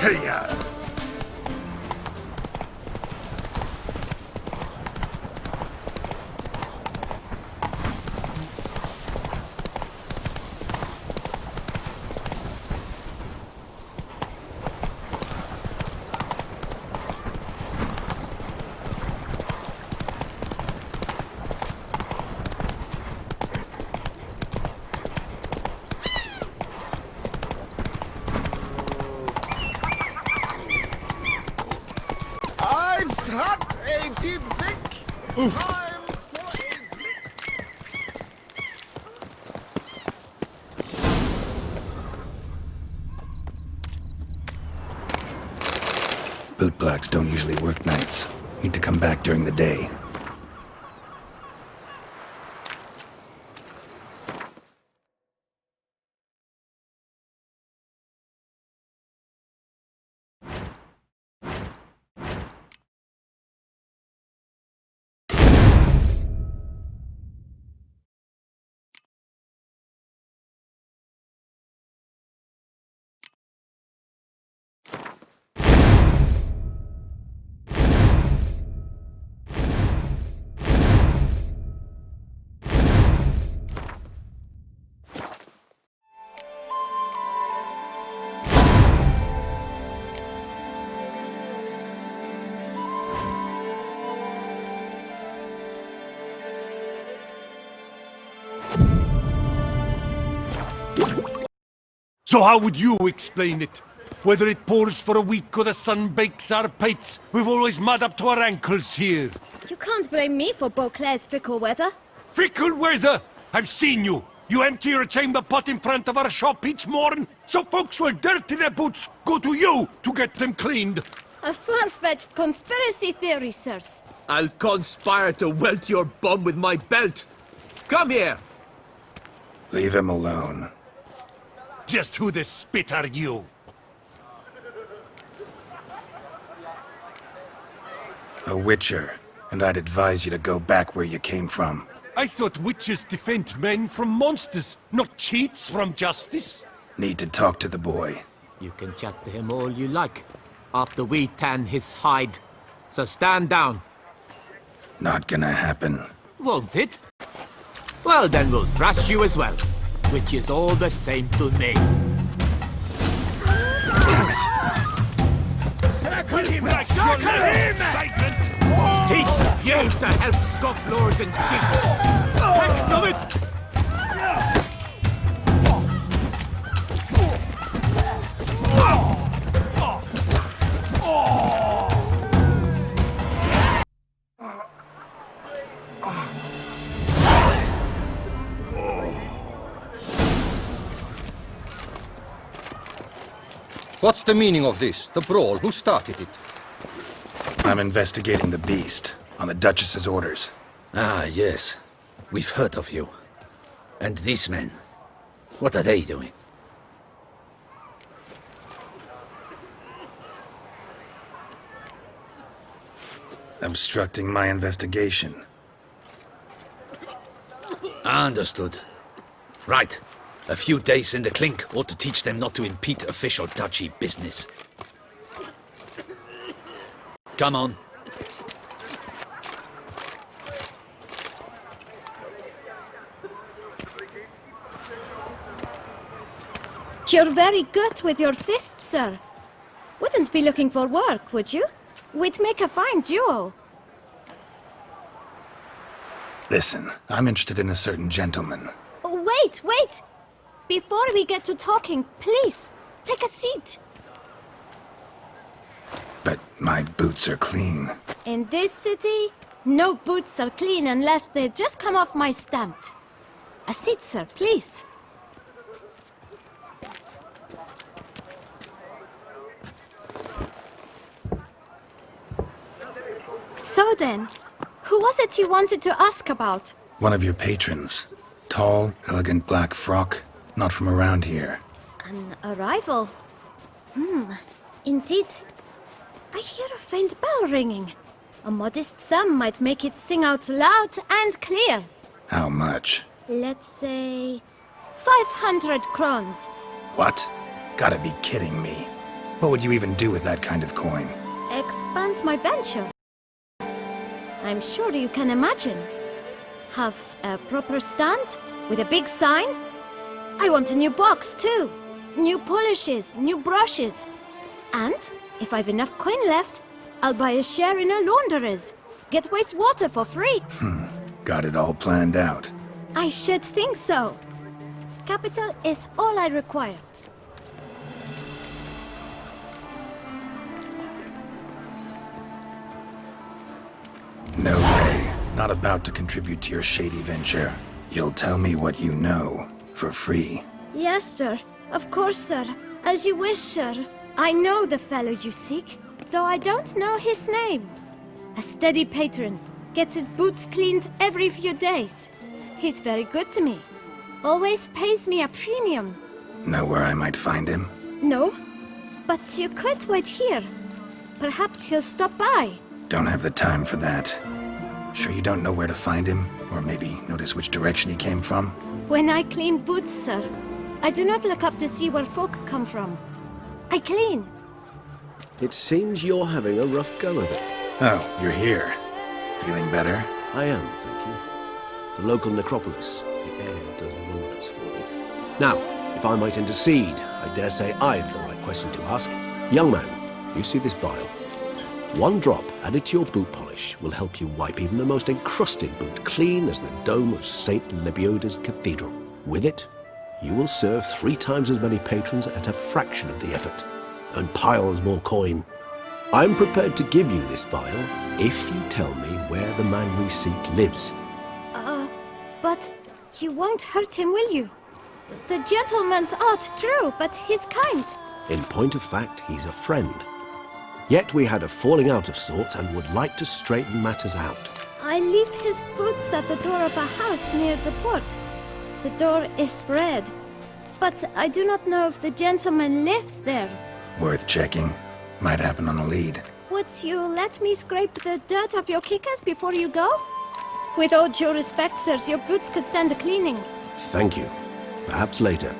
Hey-ya! Had a deep think. Time for Bootblacks don't usually work nights. Need to come back during the day. So how would you explain it? Whether it pours for a week or the sun bakes our pates, we've always mud up to our ankles here. You can't blame me for Beauclair's fickle weather. Fickle weather! I've seen you! You empty your chamber pot in front of our shop each morn, so folks will dirty their boots go to you to get them cleaned. A far-fetched conspiracy theory, sirs. I'll conspire to welt your bum with my belt. Come here! Leave him alone. Just who the spit are you? A witcher, and I'd advise you to go back where you came from. I thought witches defend men from monsters, not cheats from justice. Need to talk to the boy. You can chat to him all you like, after we tan his hide. So stand down. Not gonna happen. Won't it? Well, then we'll thrash you as well, which is all the same to me. Damn it! circle him! Circle him! Teach you to help scofflaws and cheats! Heck of it! What's the meaning of this? The brawl? Who started it? I'm investigating the beast, on the Duchess's orders. Ah, yes. We've heard of you. And these men, what are they doing? Obstructing my investigation. Understood. Right. A few days in the clink ought to teach them not to impede official duchy business. Come on. You're very good with your fists, sir. Wouldn't be looking for work, would you? We'd make a fine duo. Listen, I'm interested in a certain gentleman. Wait! Before we get to talking, please, take a seat. But my boots are clean. In this city, no boots are clean unless they've just come off my stamp. A seat, sir, please. So then, who was it you wanted to ask about? One of your patrons. Tall, elegant black frock. Not from around here. An arrival? Indeed. I hear a faint bell ringing. A modest sum might make it sing out loud and clear. How much? Let's say 500 crowns. What? Gotta be kidding me. What would you even do with that kind of coin? Expand my venture. I'm sure you can imagine. Have a proper stand with a big sign. I want a new box too. New polishes, new brushes. And if I've enough coin left, I'll buy a share in a launderer's. Get wastewater for free. Got it all planned out. I should think so. Capital is all I require. No way. Not about to contribute to your shady venture. You'll tell me what you know, for free. Yes, sir. Of course, sir. As you wish, sir. I know the fellow you seek, though I don't know his name. A steady patron. Gets his boots cleaned every few days. He's very good to me. Always pays me a premium. Know where I might find him? No, but you could wait here. Perhaps he'll stop by. Don't have the time for that. Sure you don't know where to find him? Or maybe notice which direction he came from? When I clean boots, sir, I do not look up to see where folk come from. I clean. It seems you're having a rough go of it. Oh, you're here. Feeling better? I am, thank you. The local necropolis. The air does wonders for me. Now, if I might intercede, I dare say I've the right question to ask. Young man, you see this vial? One drop added to your boot polish will help you wipe even the most encrusted boot clean as the dome of St. Lebioda's cathedral. With it, you will serve 3 times as many patrons at a fraction of the effort, and piles more coin. I'm prepared to give you this vial if you tell me where the man we seek lives. But you won't hurt him, will you? The gentleman's art, true, but he's kind. In point of fact, he's a friend. Yet we had a falling out of sorts and would like to straighten matters out. I leave his boots at the door of a house near the port. The door is red, but I do not know if the gentleman lives there. Worth checking. Might happen on a lead. Would you let me scrape the dirt off your kickers before you go? With all due respect, sirs, your boots could stand a cleaning. Thank you. Perhaps later.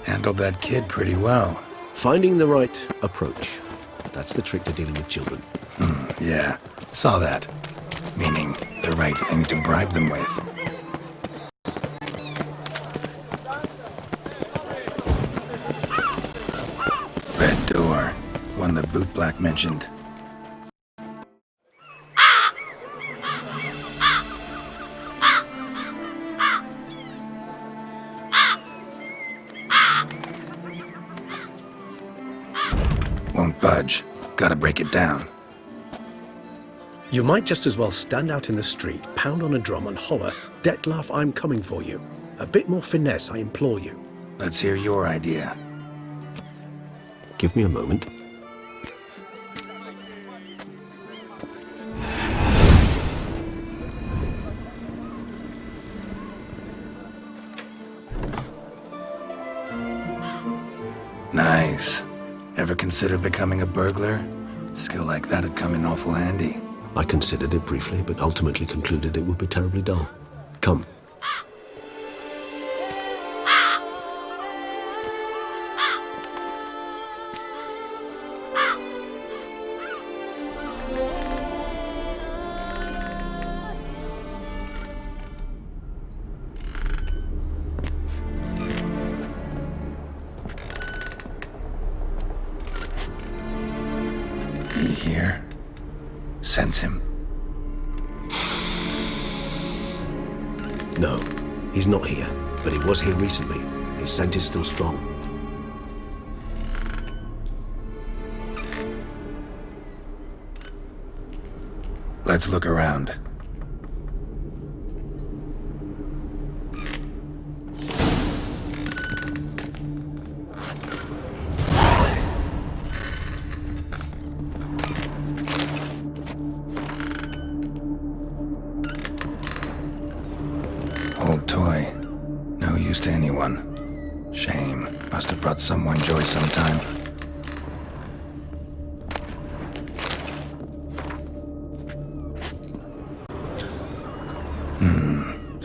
Handled that kid pretty well. Finding the right approach. That's the trick to dealing with children. Yeah, saw that. Meaning, the right thing to bribe them with. Red door. One the bootblack mentioned. Won't budge. Gotta break it down. You might just as well stand out in the street, pound on a drum and holler, "Detlef, I'm coming for you." A bit more finesse, I implore you. Let's hear your idea. Give me a moment. Nice. Ever consider becoming a burglar? Skill like that'd come in awful handy. I considered it briefly, but ultimately concluded it would be terribly dull. Come. He here? Sense him? No, he's not here, but he was here recently. His scent is still strong. Let's look around. Old toy. No use to anyone. Shame. Must have brought someone joy sometime.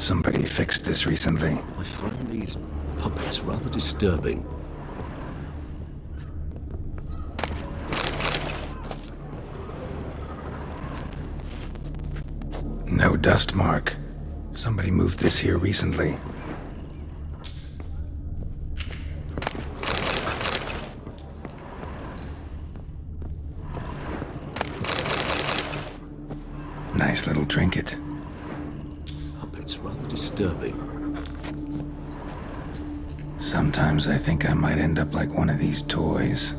Somebody fixed this recently. I find these puppets rather disturbing. No dust mark. Somebody moved this here recently. Nice little trinket. Puppets rather disturbing. Sometimes I think I might end up like one of these toys.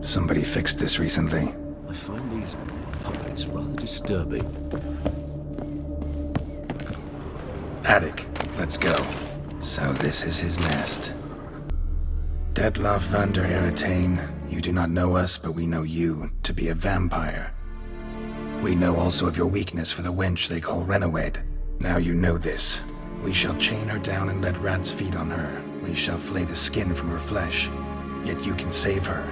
Somebody fixed this recently. I find these puppets rather disturbing. Attic, let's go. So this is his nest. Detlaff van der Heretain, you do not know us, but we know you to be a vampire. We know also of your weakness for the wench they call Renawed. Now you know this. We shall chain her down and let rats feed on her. We shall flay the skin from her flesh. Yet you can save her.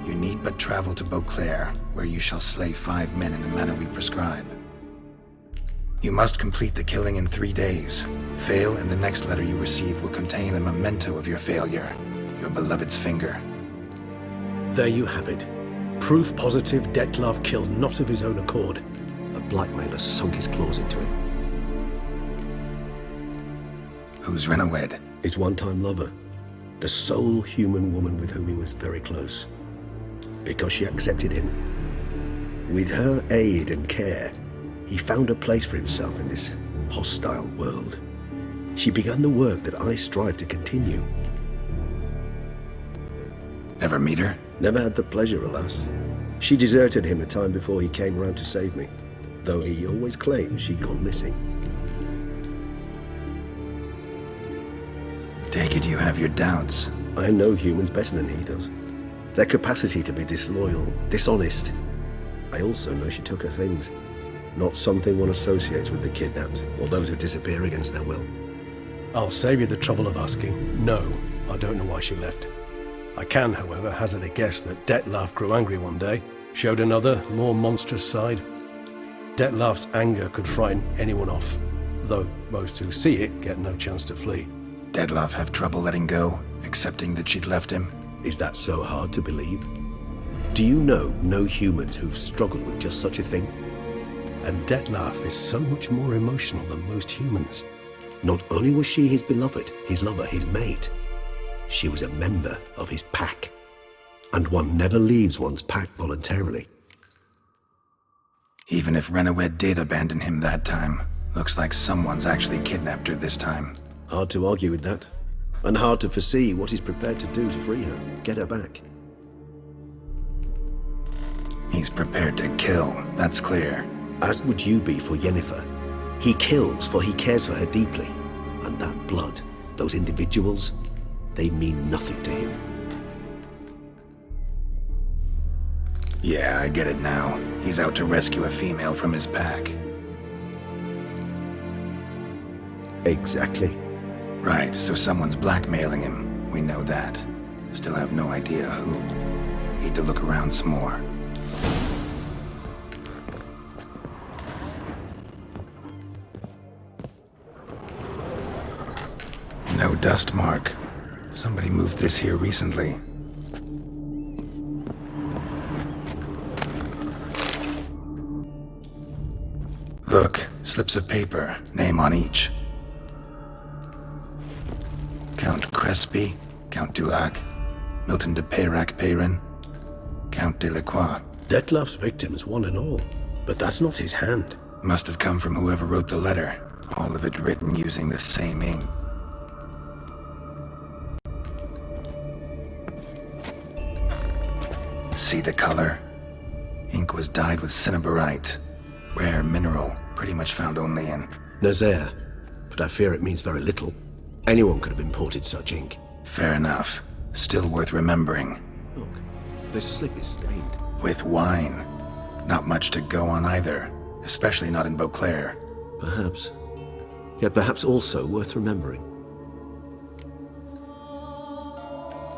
You need but travel to Beauclair, where you shall slay 5 men in the manner we prescribe. You must complete the killing in 3 days. Fail, and the next letter you receive will contain a memento of your failure. Your beloved's finger. There you have it. Proof positive Detlaff killed not of his own accord. A blackmailer sunk his claws into him. Who's Renawed? His one-time lover. The sole human woman with whom he was very close. Because she accepted him. With her aid and care, he found a place for himself in this hostile world. She began the work that I strive to continue. Ever meet her? Never had the pleasure, alas. She deserted him a time before he came round to save me, though he always claimed she'd gone missing. Take it you have your doubts. I know humans better than he does. Their capacity to be disloyal, dishonest. I also know she took her things. Not something one associates with the kidnapped, or those who disappear against their will. I'll save you the trouble of asking. No, I don't know why she left. I can, however, hazard a guess that Detlaff grew angry one day, showed another, more monstrous side. Detlaff's anger could frighten anyone off, though most who see it get no chance to flee. Detlaff have trouble letting go, accepting that she'd left him? Is that so hard to believe? Do you know no humans who've struggled with just such a thing? And Detlaff is so much more emotional than most humans. Not only was she his beloved, his lover, his mate, she was a member of his pack. And one never leaves one's pack voluntarily. Even if Renawed did abandon him that time, looks like someone's actually kidnapped her this time. Hard to argue with that. And hard to foresee what he's prepared to do to free her, get her back. He's prepared to kill, that's clear. As would you be for Yennefer. He kills for he cares for her deeply. And that blood, those individuals, they mean nothing to him. Yeah, I get it now. He's out to rescue a female from his pack. Exactly. Right, so someone's blackmailing him. We know that. Still have no idea who. Need to look around some more. No dust mark. Somebody moved this here recently. Look, slips of paper, name on each. Count Crespi, Count Dulac, Milton de Peyrac-Peyrin, Count de Lacroix. Detlaff's victims, one and all. But that's not his hand. Must have come from whoever wrote the letter. All of it written using the same ink. See the color? Ink was dyed with cinnabarite. Rare mineral, pretty much found only in... Nazaire, but I fear it means very little. Anyone could have imported such ink. Fair enough. Still worth remembering. Look, this slip is stained. With wine. Not much to go on either. Especially not in Beauclair. Perhaps. Yet perhaps also worth remembering.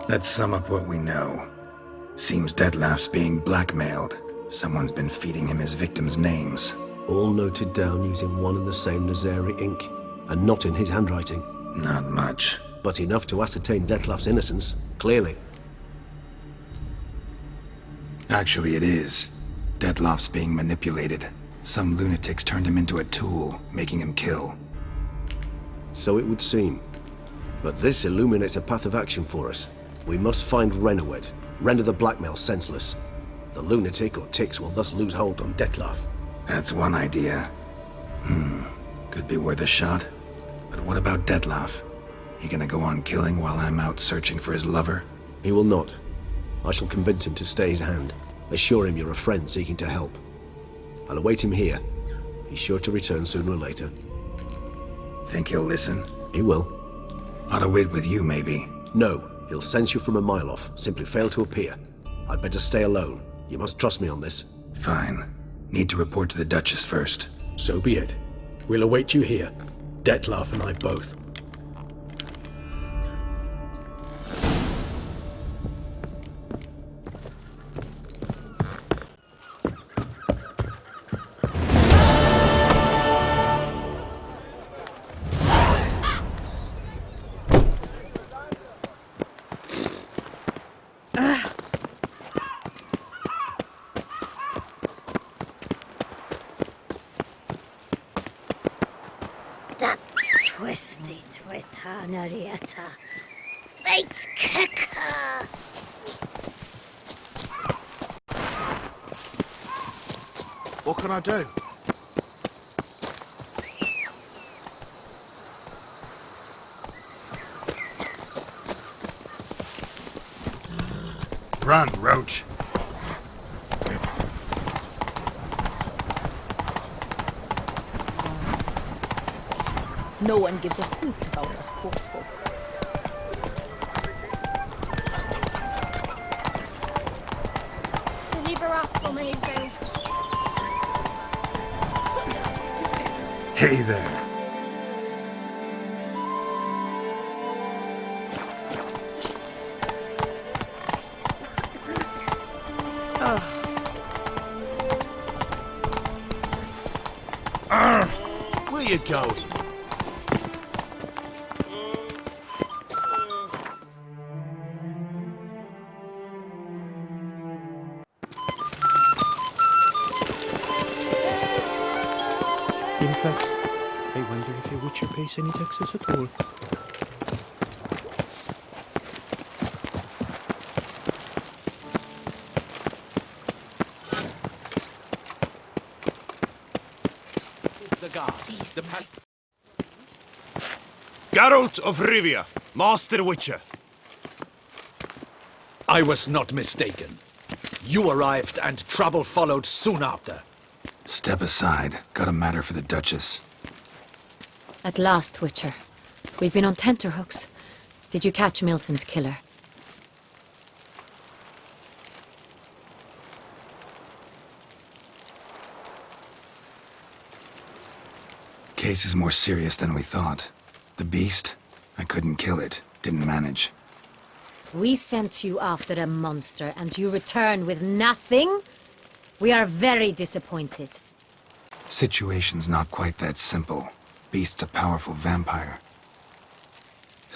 Let's sum up what we know. Seems Detlaff's being blackmailed. Someone's been feeding him his victims' names. All noted down using one and the same Nazari ink, and not in his handwriting. Not much. But enough to ascertain Dettlaff's innocence, clearly. Actually, it is. Dettlaff's being manipulated. Some lunatics turned him into a tool, making him kill. So it would seem. But this illuminates a path of action for us. We must find Renowed, render the blackmail senseless. The lunatic or ticks will thus lose hold on Dettlaff. That's one idea. Could be worth a shot. But what about Dettlaff? He gonna go on killing while I'm out searching for his lover? He will not. I shall convince him to stay his hand. Assure him you're a friend seeking to help. I'll await him here. He's sure to return sooner or later. Think he'll listen? He will. Ought to wait with you, maybe. No, he'll sense you from a mile off. Simply fail to appear. I'd better stay alone. You must trust me on this. Fine. Need to report to the Duchess first. So be it. We'll await you here. Dettlaff and I both. That twisty twitter, HENRIETTA. Fate kicker! What can I do? Run, Roach. No one gives a hoot about us court folk. Deliver us from Hazel. Hey there. Where you going? In fact, I wonder if your Witcher pays any taxes at all. The guards, the Geralt of Rivia, Master Witcher. I was not mistaken. You arrived and trouble followed soon after. Step aside. Got a matter for the Duchess. At last, Witcher. We've been on tenterhooks. Did you catch Milton's killer? Case is more serious than we thought. The beast? I couldn't kill it. Didn't manage. We sent you after a monster, and you return with nothing? We are very disappointed. Situation's not quite that simple. Beast's a powerful vampire.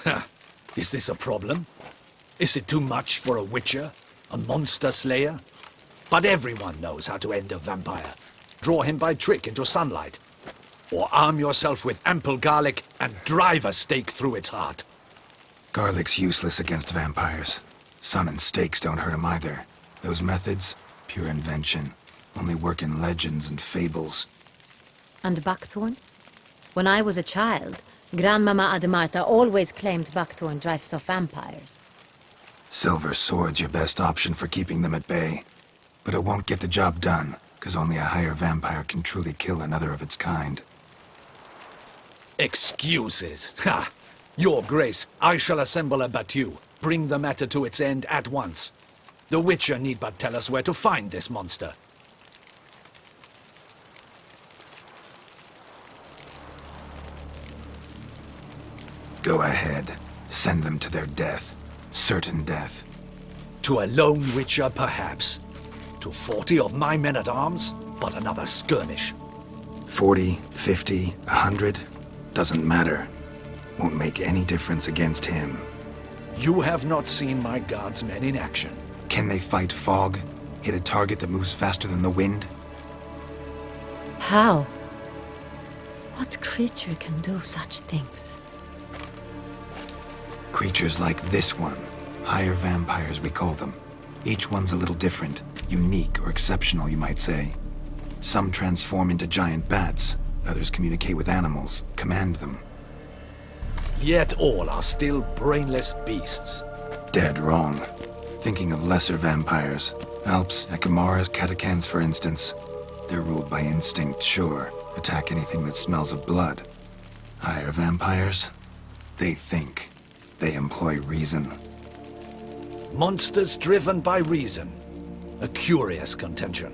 Ha! Is this a problem? Is it too much for a witcher? A monster slayer? But everyone knows how to end a vampire. Draw him by trick into sunlight. Or arm yourself with ample garlic and drive a stake through its heart. Garlic's useless against vampires. Sun and stakes don't hurt him either. Those methods, pure invention. Only work in legends and fables. And buckthorn? When I was a child, Grandmama Ademarta always claimed buckthorn drives off vampires. Silver sword's your best option for keeping them at bay. But it won't get the job done, because only a higher vampire can truly kill another of its kind. Excuses. Ha! Your Grace, I shall assemble a battue. Bring the matter to its end at once. The Witcher need but tell us where to find this monster. Go ahead. Send them to their death. Certain death. To a lone Witcher, perhaps. to 40 of my men-at-arms, but another skirmish. 40, 50, 100, doesn't matter. Won't make any difference against him. You have not seen my guardsmen in action. Can they fight fog? Hit a target that moves faster than the wind? How? What creature can do such things? Creatures like this one. Higher vampires, we call them. Each one's a little different. Unique or exceptional, you might say. Some transform into giant bats. Others communicate with animals, command them. Yet all are still brainless beasts. Dead wrong. Thinking of lesser vampires. Alps, Ekamaras, Catacans, for instance. They're ruled by instinct, sure. Attack anything that smells of blood. Higher vampires? They think. They employ reason. Monsters driven by reason. A curious contention.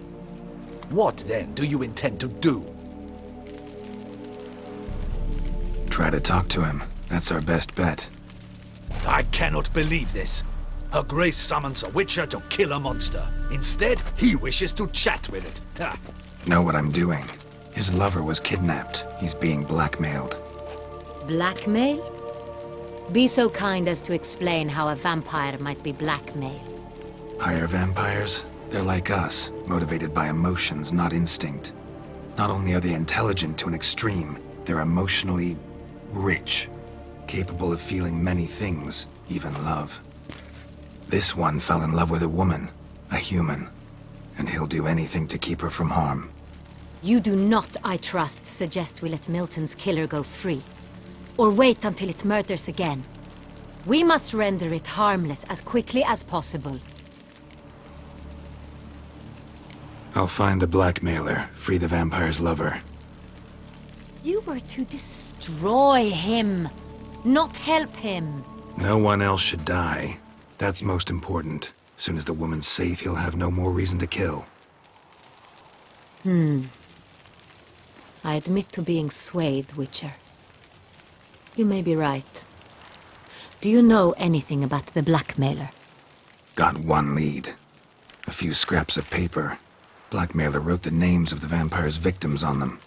What, then, do you intend to do? Try to talk to him. That's our best bet. I cannot believe this. Her Grace summons a witcher to kill a monster. Instead, he wishes to chat with it. Ha. Know what I'm doing. His lover was kidnapped. He's being blackmailed. Blackmailed? Be so kind as to explain how a vampire might be blackmailed. Higher vampires? They're like us, motivated by emotions, not instinct. Not only are they intelligent to an extreme, they're emotionally rich, capable of feeling many things, even love. This one fell in love with a woman, a human, and he'll do anything to keep her from harm. You do not, I trust, suggest we let Milton's killer go free, or wait until it murders again. We must render it harmless as quickly as possible. I'll find the blackmailer, free the vampire's lover. You were to destroy him, not help him. No one else should die. That's most important. As soon as the woman's safe, he'll have no more reason to kill. I admit to being swayed, Witcher. You may be right. Do you know anything about the blackmailer? Got one lead. A few scraps of paper. Blackmailer wrote the names of the vampire's victims on them.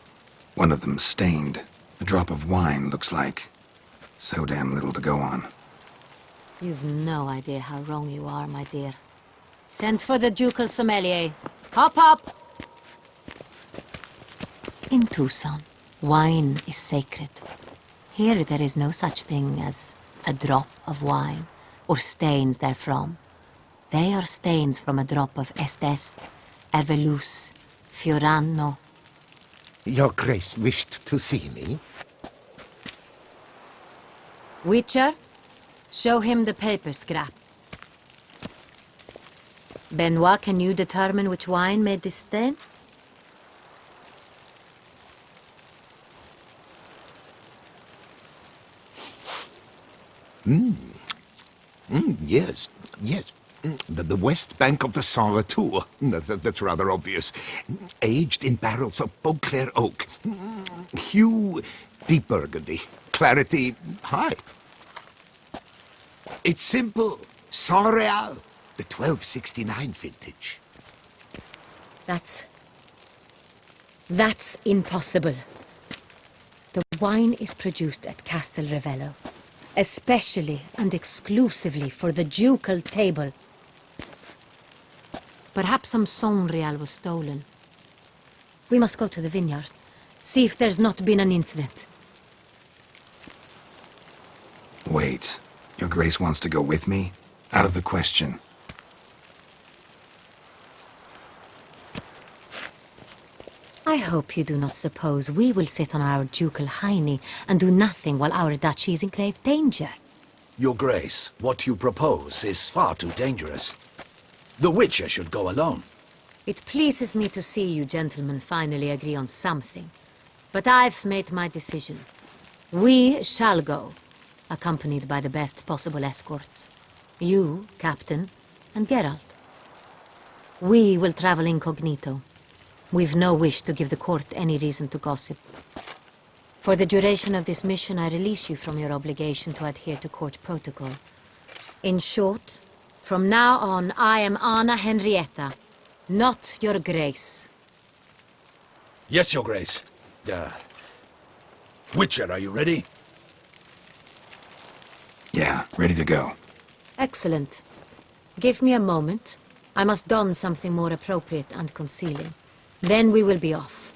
One of them stained. A drop of wine, looks like. So damn little to go on. You've no idea how wrong you are, my dear. Send for the ducal sommelier. Hop, hop! In Toussaint, wine is sacred. Here there is no such thing as a drop of wine, or stains therefrom. They are stains from a drop of Est, Ervelus, Fiorano. Your Grace wished to see me? Witcher, show him the paper scrap. Benoit, can you determine which wine made this stain? Yes, yes. The west bank of the Saint Retour. That's rather obvious. Aged in barrels of Beauclair oak. Hue, deep burgundy. Clarity, high. It's simple. Saint Real, the 1269 vintage. That's impossible. The wine is produced at Castel Ravello, especially and exclusively for the ducal table. Perhaps some Saint Real was stolen. We must go to the vineyard, see if there's not been an incident. Wait. Your Grace wants to go with me? Out of the question. I hope you do not suppose we will sit on our ducal hiney and do nothing while our duchy is in grave danger. Your Grace, what you propose is far too dangerous. The Witcher should go alone. It pleases me to see you gentlemen finally agree on something. But I've made my decision. We shall go, accompanied by the best possible escorts. You, Captain, and Geralt. We will travel incognito. We've no wish to give the court any reason to gossip. For the duration of this mission, I release you from your obligation to adhere to court protocol. In short, from now on, I am Anna Henrietta, Not your grace. Yes, Your Grace. Witcher, are you ready? Yeah, ready to go. Excellent. Give me a moment. I must don something more appropriate and concealing. Then we will be off.